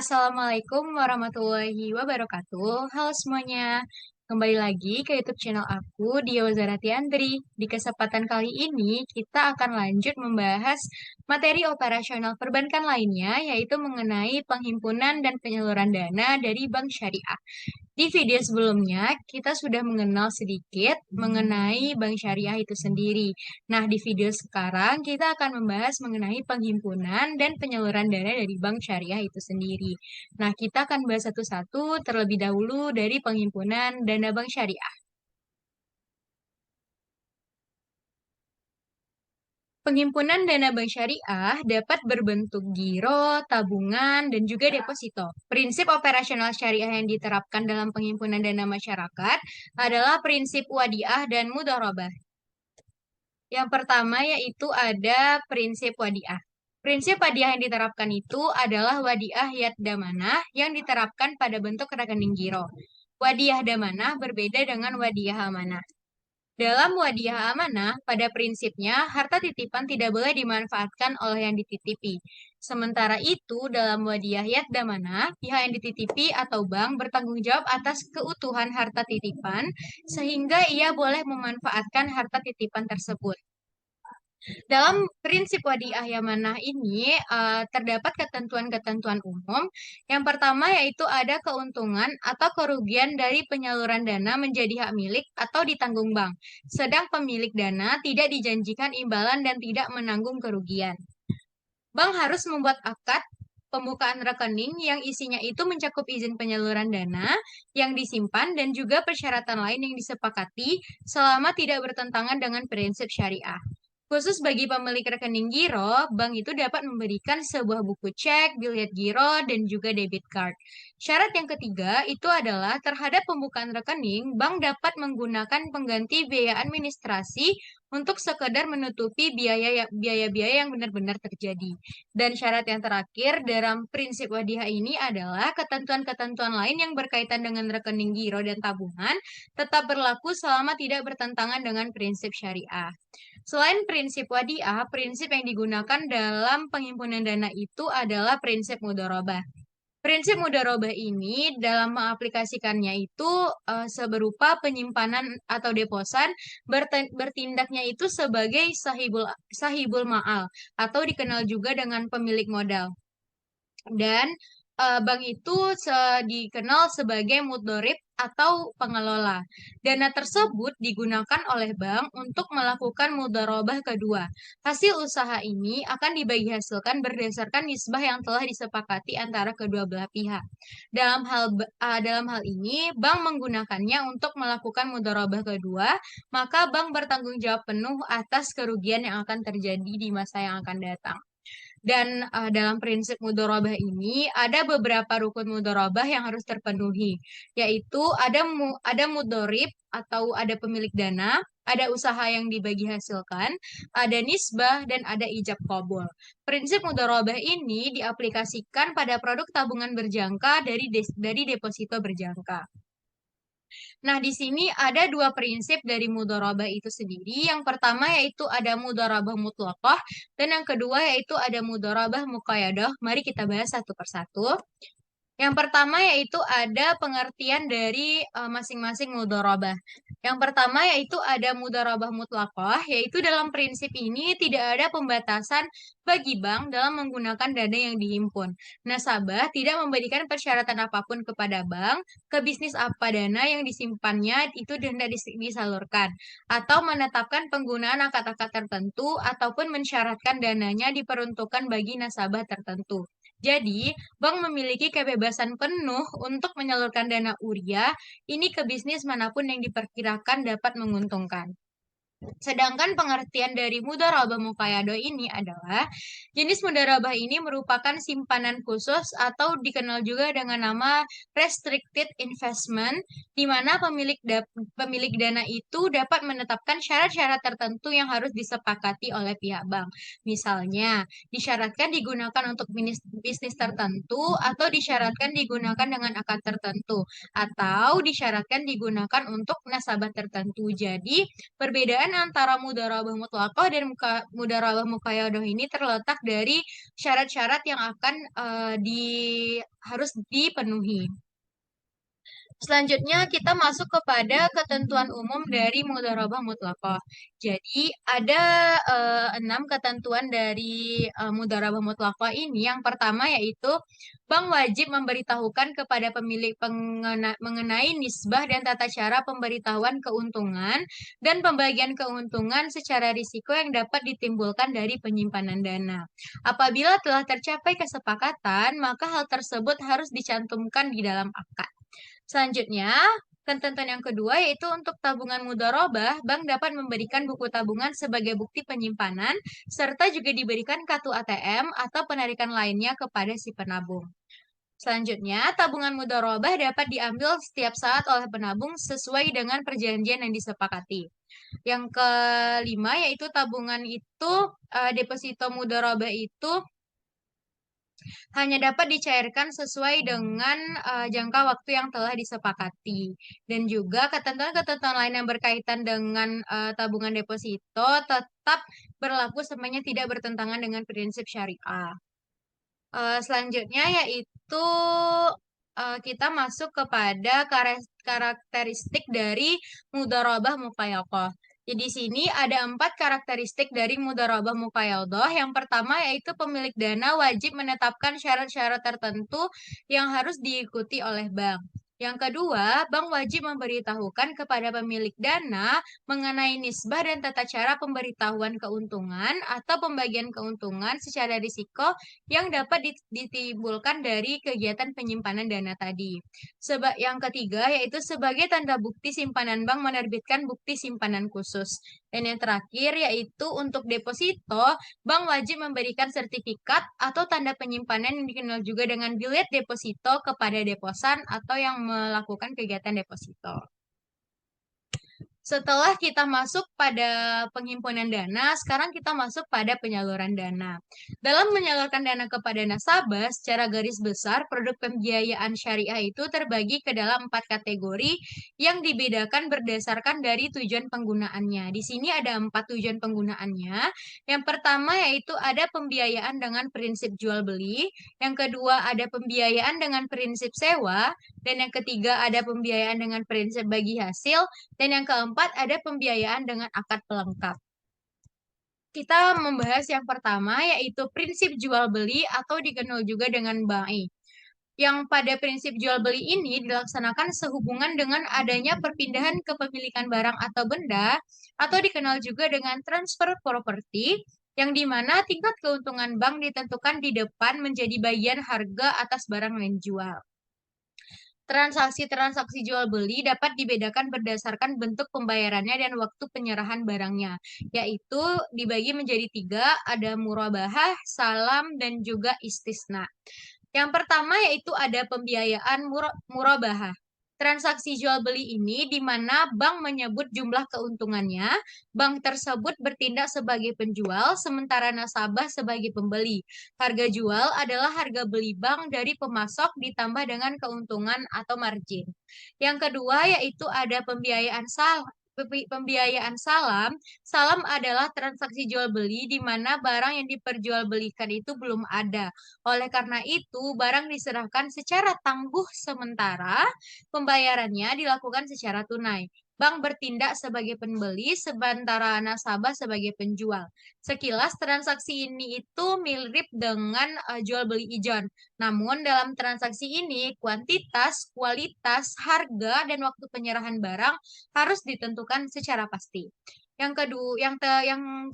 Assalamualaikum warahmatullahi wabarakatuh. Halo semuanya, kembali lagi ke YouTube channel aku, Dia Zarati Andri. Di kesempatan kali ini, kita akan lanjut membahas materi operasional perbankan lainnya, yaitu mengenai penghimpunan dan penyaluran dana dari bank syariah. Di video sebelumnya, kita sudah mengenal sedikit mengenai bank syariah itu sendiri. Nah, di video sekarang kita akan membahas mengenai penghimpunan dan penyaluran dana dari bank syariah itu sendiri. Nah, kita akan bahas satu-satu terlebih dahulu dari penghimpunan dana bank syariah. Penghimpunan dana bank syariah dapat berbentuk giro, tabungan, dan juga deposito. Prinsip operasional syariah yang diterapkan dalam penghimpunan dana masyarakat adalah prinsip wadiah dan mudharabah. Yang pertama yaitu ada prinsip wadiah. Prinsip wadiah yang diterapkan itu adalah wadiah yad damanah yang diterapkan pada bentuk rekening giro. Wadiah damanah berbeda dengan wadiah amanah. Dalam wadiah amanah, pada prinsipnya, harta titipan tidak boleh dimanfaatkan oleh yang dititipi. Sementara itu, dalam wadiah yad damanah, pihak yang dititipi atau bank bertanggung jawab atas keutuhan harta titipan, sehingga ia boleh memanfaatkan harta titipan tersebut. Dalam prinsip wadiah yamanah ini terdapat ketentuan-ketentuan umum. Yang pertama yaitu ada keuntungan atau kerugian dari penyaluran dana menjadi hak milik atau ditanggung bank. Sedang pemilik dana tidak dijanjikan imbalan dan tidak menanggung kerugian. Bank harus membuat akad pembukaan rekening yang isinya itu mencakup izin penyaluran dana yang disimpan dan juga persyaratan lain yang disepakati selama tidak bertentangan dengan prinsip syariah. Khusus bagi pemilik rekening giro, bank itu dapat memberikan sebuah buku cek, bilet giro, dan juga debit card. Syarat yang ketiga itu adalah terhadap pembukaan rekening, bank dapat menggunakan pengganti biaya administrasi untuk sekedar menutupi biaya-biaya yang benar-benar terjadi. Dan syarat yang terakhir dalam prinsip wadiah ini adalah ketentuan-ketentuan lain yang berkaitan dengan rekening giro dan tabungan tetap berlaku selama tidak bertentangan dengan prinsip syariah. Selain prinsip wadiah, prinsip yang digunakan dalam penghimpunan dana itu adalah prinsip mudharabah. Prinsip mudharabah ini dalam mengaplikasikannya itu seberupa penyimpanan atau deposan bertindaknya itu sebagai sahibul ma'al atau dikenal juga dengan pemilik modal. Dan bank itu dikenal sebagai mudorib atau pengelola. Dana tersebut digunakan oleh bank untuk melakukan mudharabah kedua. Hasil usaha ini akan dibagi hasilkan berdasarkan nisbah yang telah disepakati antara kedua belah pihak. Dalam hal ini, bank menggunakannya untuk melakukan mudharabah kedua, maka bank bertanggung jawab penuh atas kerugian yang akan terjadi di masa yang akan datang. Dan dalam prinsip mudharabah ini ada beberapa rukun mudharabah yang harus terpenuhi, yaitu ada mudharib atau ada pemilik dana, ada usaha yang dibagi hasilkan, ada nisbah dan ada ijab qabul. Prinsip mudharabah ini diaplikasikan pada produk tabungan berjangka dari deposito berjangka. Nah, di sini ada dua prinsip dari mudharabah itu sendiri. Yang pertama yaitu ada mudharabah mutlaqah dan yang kedua yaitu ada mudharabah muqayyadah. Mari kita bahas satu persatu. Yang pertama yaitu ada pengertian dari masing-masing mudharabah. Yang pertama yaitu ada mudharabah mutlaqah, yaitu dalam prinsip ini tidak ada pembatasan bagi bank dalam menggunakan dana yang dihimpun. Nasabah tidak memberikan persyaratan apapun kepada bank ke bisnis apa dana yang disimpannya itu hendak disalurkan, atau menetapkan penggunaan akad-akad tertentu ataupun mensyaratkan dananya diperuntukkan bagi nasabah tertentu. Jadi, bank memiliki kebebasan penuh untuk menyalurkan dana Uria ini ke bisnis manapun yang diperkirakan dapat menguntungkan. Sedangkan pengertian dari mudharabah muqayyadah ini adalah jenis mudharabah ini merupakan simpanan khusus atau dikenal juga dengan nama restricted investment di mana pemilik dana itu dapat menetapkan syarat-syarat tertentu yang harus disepakati oleh pihak bank. Misalnya, disyaratkan digunakan untuk bisnis tertentu atau disyaratkan digunakan dengan akad tertentu atau disyaratkan digunakan untuk nasabah tertentu. Jadi, perbedaan antara mudharabah mutlaqah dan mudharabah muqayyadah ini terletak dari syarat-syarat yang akan harus dipenuhi. Selanjutnya kita masuk kepada ketentuan umum dari mudharabah mutlaqah. Jadi ada 6 ketentuan dari mudharabah mutlaqah ini. Yang pertama yaitu bank wajib memberitahukan kepada pemilik mengenai nisbah dan tata cara pemberitahuan keuntungan dan pembagian keuntungan secara risiko yang dapat ditimbulkan dari penyimpanan dana. Apabila telah tercapai kesepakatan, maka hal tersebut harus dicantumkan di dalam akad. Selanjutnya, ketentuan yang kedua yaitu untuk tabungan mudharabah, bank dapat memberikan buku tabungan sebagai bukti penyimpanan serta juga diberikan kartu ATM atau penarikan lainnya kepada si penabung. Selanjutnya, tabungan mudharabah dapat diambil setiap saat oleh penabung sesuai dengan perjanjian yang disepakati. Yang kelima yaitu tabungan itu deposito mudharabah itu hanya dapat dicairkan sesuai dengan jangka waktu yang telah disepakati. Dan juga ketentuan-ketentuan lain yang berkaitan dengan tabungan deposito tetap berlaku semuanya tidak bertentangan dengan prinsip syariah. Selanjutnya yaitu kita masuk kepada karakteristik dari mudharabah muqayyadah. Jadi di sini ada 4 karakteristik dari mudharabah muqayyadah. Yang pertama yaitu pemilik dana wajib menetapkan syarat-syarat tertentu yang harus diikuti oleh bank. Yang kedua, bank wajib memberitahukan kepada pemilik dana mengenai nisbah dan tata cara pemberitahuan keuntungan atau pembagian keuntungan secara risiko yang dapat ditimbulkan dari kegiatan penyimpanan dana tadi. Yang ketiga yaitu sebagai tanda bukti simpanan bank menerbitkan bukti simpanan khusus. Dan yang terakhir yaitu untuk deposito, bank wajib memberikan sertifikat atau tanda penyimpanan yang dikenal juga dengan bilet deposito kepada deposan atau yang melakukan kegiatan deposito. Setelah kita masuk pada penghimpunan dana, sekarang kita masuk pada penyaluran dana. Dalam menyalurkan dana kepada nasabah, secara garis besar, produk pembiayaan syariah itu terbagi ke dalam 4 kategori yang dibedakan berdasarkan dari tujuan penggunaannya. Di sini ada 4 tujuan penggunaannya. Yang pertama yaitu ada pembiayaan dengan prinsip jual beli, yang kedua ada pembiayaan dengan prinsip sewa, dan yang ketiga ada pembiayaan dengan prinsip bagi hasil, dan yang keempat ada pembiayaan dengan akad pelengkap. Kita membahas yang pertama yaitu prinsip jual beli atau dikenal juga dengan bai. Yang pada prinsip jual beli ini dilaksanakan sehubungan dengan adanya perpindahan kepemilikan barang atau benda atau dikenal juga dengan transfer properti yang dimana tingkat keuntungan bank ditentukan di depan menjadi bagian harga atas barang yang dijual. Transaksi-transaksi jual beli dapat dibedakan berdasarkan bentuk pembayarannya dan waktu penyerahan barangnya, yaitu dibagi menjadi 3, ada murabahah, salam, dan juga istisna. Yang pertama yaitu ada pembiayaan murabahah. Transaksi jual beli ini di mana bank menyebut jumlah keuntungannya, bank tersebut bertindak sebagai penjual, sementara nasabah sebagai pembeli. Harga jual adalah harga beli bank dari pemasok ditambah dengan keuntungan atau margin. Yang kedua yaitu ada pembiayaan salam. Salam adalah transaksi jual beli di mana barang yang diperjualbelikan itu belum ada. Oleh karena itu, barang diserahkan secara tangguh sementara, pembayarannya dilakukan secara tunai. Bank bertindak sebagai pembeli, sementara nasabah sebagai penjual. Sekilas transaksi ini itu mirip dengan jual beli ijon. Namun dalam transaksi ini, kuantitas, kualitas, harga, dan waktu penyerahan barang harus ditentukan secara pasti. Yang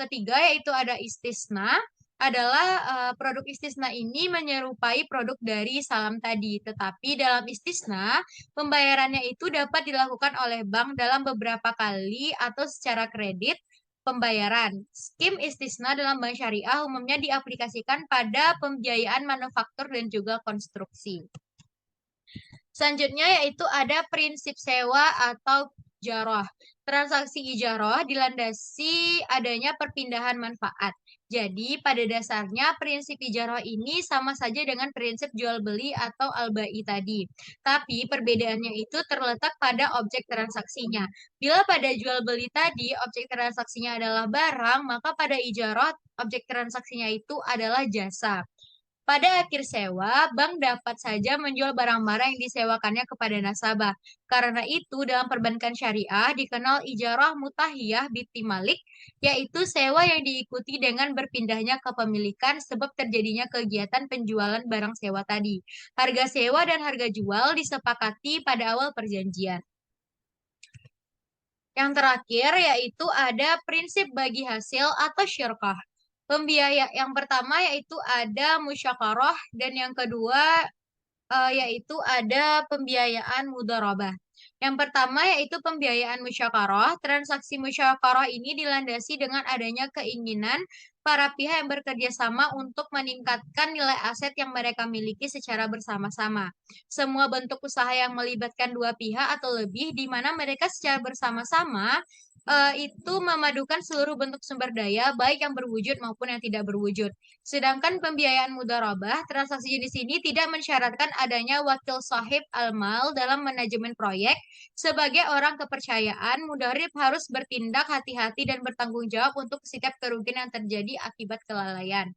ketiga yaitu ada istisna adalah produk istisna ini menyerupai produk dari salam tadi, tetapi dalam istisna pembayarannya itu dapat dilakukan oleh bank dalam beberapa kali atau secara kredit pembayaran. Skim istisna dalam bank syariah umumnya diaplikasikan pada pembiayaan manufaktur dan juga konstruksi. Selanjutnya yaitu ada prinsip sewa atau ijarah. Transaksi ijarah dilandasi adanya perpindahan manfaat. Jadi, pada dasarnya prinsip ijarah ini sama saja dengan prinsip jual beli atau al-bai tadi. Tapi perbedaannya itu terletak pada objek transaksinya. Bila pada jual beli tadi objek transaksinya adalah barang, maka pada ijarah objek transaksinya itu adalah jasa. Pada akhir sewa, bank dapat saja menjual barang-barang yang disewakannya kepada nasabah. Karena itu, dalam perbankan syariah dikenal ijarah mutahiyah binti malik, yaitu sewa yang diikuti dengan berpindahnya kepemilikan sebab terjadinya kegiatan penjualan barang sewa tadi. Harga sewa dan harga jual disepakati pada awal perjanjian. Yang terakhir yaitu ada prinsip bagi hasil atau syirkah. Pembiaya yang pertama yaitu ada musyakarah dan yang kedua yaitu ada pembiayaan mudharabah. Yang pertama yaitu pembiayaan musyakarah. Transaksi musyakarah ini dilandasi dengan adanya keinginan para pihak yang bekerja sama untuk meningkatkan nilai aset yang mereka miliki secara bersama-sama. Semua bentuk usaha yang melibatkan dua pihak atau lebih di mana mereka secara bersama-sama itu memadukan seluruh bentuk sumber daya, baik yang berwujud maupun yang tidak berwujud. Sedangkan pembiayaan mudharabah, transaksi jenis ini tidak mensyaratkan adanya wakil sahib al-mal dalam manajemen proyek. Sebagai orang kepercayaan, mudarib harus bertindak hati-hati dan bertanggung jawab untuk setiap kerugian yang terjadi akibat kelalaian.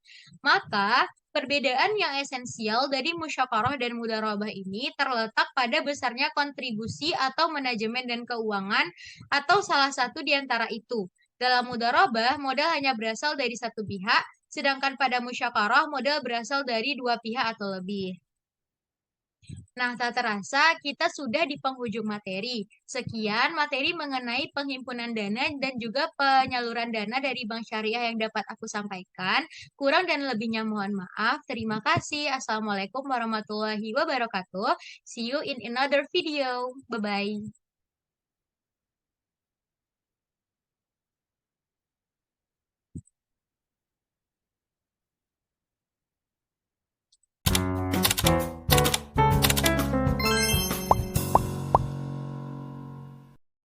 Maka, perbedaan yang esensial dari musyawarah dan mudharabah ini terletak pada besarnya kontribusi atau manajemen dan keuangan atau salah satu di antara itu. Dalam mudharabah, modal hanya berasal dari satu pihak, sedangkan pada musyawarah modal berasal dari dua pihak atau lebih. Nah, tak terasa kita sudah di penghujung materi. Sekian materi mengenai penghimpunan dana dan juga penyaluran dana dari Bank Syariah yang dapat aku sampaikan. Kurang dan lebihnya mohon maaf. Terima kasih. Assalamualaikum warahmatullahi wabarakatuh. See you in another video. Bye-bye.